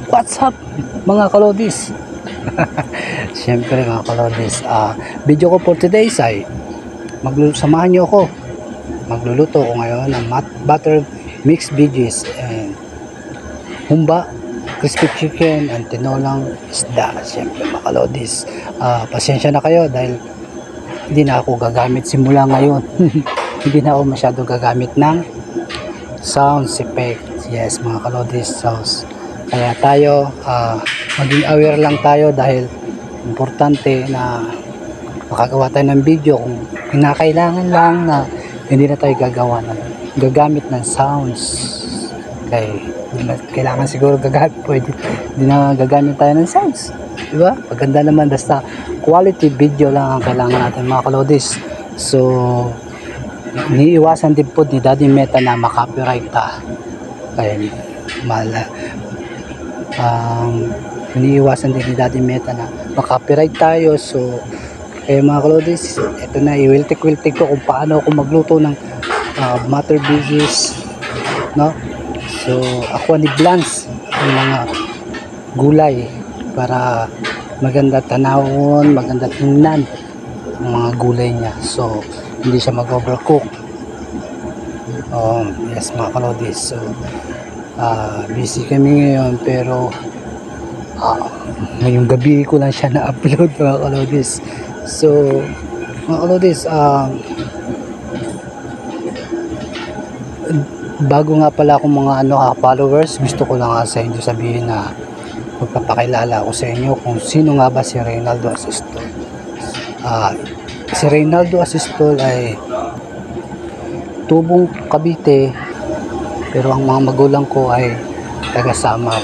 What's up mga kalodis? Siyempre mga kalodis, video ko for today ay samahan nyo ako. Magluluto ko ngayon ng butter mixed veggies and humba, crispy chicken and tinolang isda. Siyempre mga kalodis, pasensya na kayo dahil hindi na ako gagamit simula ngayon. Hindi na ako masyado gagamit ng sounds effect. Yes mga kalodis, sounds. Kaya tayo maging aware lang tayo dahil importante na makagawa tayo ng video kung kinakailangan lang na hindi na tayo gagamit ng sounds. Kaya kailangan siguro hindi na gagamit tayo ng sounds, diba? Maganda naman, basta quality video lang ang kailangan natin mga kalodis. So iniiwasan din po ni Daddy Meta na makopyright kaya iniiwasan din ni Daddy Meta na makopyright tayo. So kaya mga kalodis, ito na, i-wiltik ko kung paano ako magluto ng butter veggies, no? So ako ni Blance ng mga gulay para maganda tanawon, maganda tingnan ang mga gulay niya, so hindi siya mag-overcook. Yes mga kalodis, so busy kami ngayon pero ngayong gabi ko lang siya na-upload mga kalodis. So mga kalodis, bago nga pala akong mga followers, gusto ko lang sa inyo sabihin na magpapakilala ako sa inyo kung sino nga ba si Reynaldo Asistol. Si Reynaldo Asistol ay tubong Cavite pero ang mga magulang ko ay taga Samar.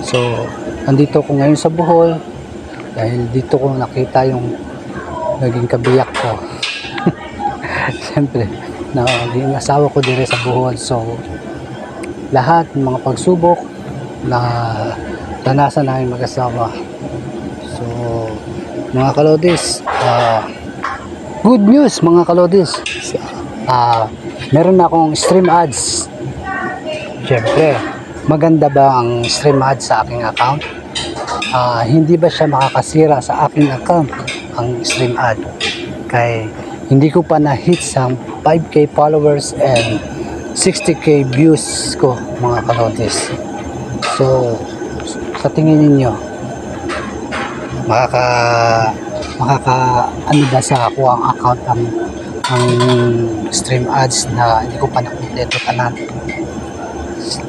So nandito ko ngayon sa Bohol dahil dito ko nakita yung naging kabiyak ko. Siyempre naging asawa ko dire sa Bohol. So lahat ng mga pagsubok na tanasan namin mag-asawa. So mga kalodis, good news mga kalodis, meron na akong stream ads. Siyempre, maganda ba ang stream ads sa aking account? Hindi ba siya makakasira sa aking account ang stream ad? Kaya hindi ko pa na-hit sa 5k followers and 60k views ko mga kalodis. So sa tingin ninyo, makaka ano ba sa ako ang account ang stream ads na hindi ko pa nakumpleto tanan?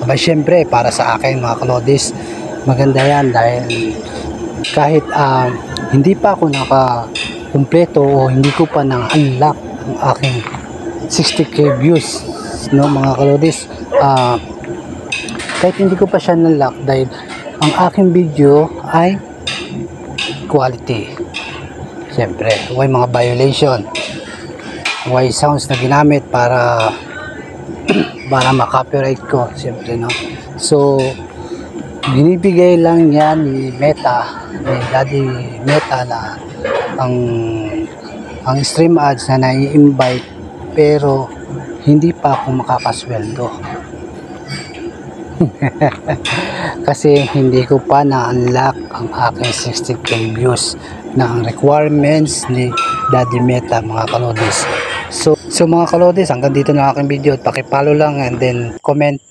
Aba syempre para sa akin mga kalodis, maganda yan dahil kahit hindi pa ako nakakumpleto o hindi ko pa na-unlock ang aking 60k views, no mga kalodis, kahit hindi ko pa siya na-unlock dahil ang aking video ay quality. Siyempre, may mga violation, may sounds na ginamit para ma-copyright ko, siyempre, no? So binibigay lang yan ni Meta, ni Daddy Meta, na ang stream ads na nai-invite pero hindi pa ako makakasweldo. Kasi hindi ko pa na-unlock ang aking 60k views na ang requirements ni Daddy Meta mga kalodis. So mga kalodis, hanggang dito na aking video at paki-follow lang and then comment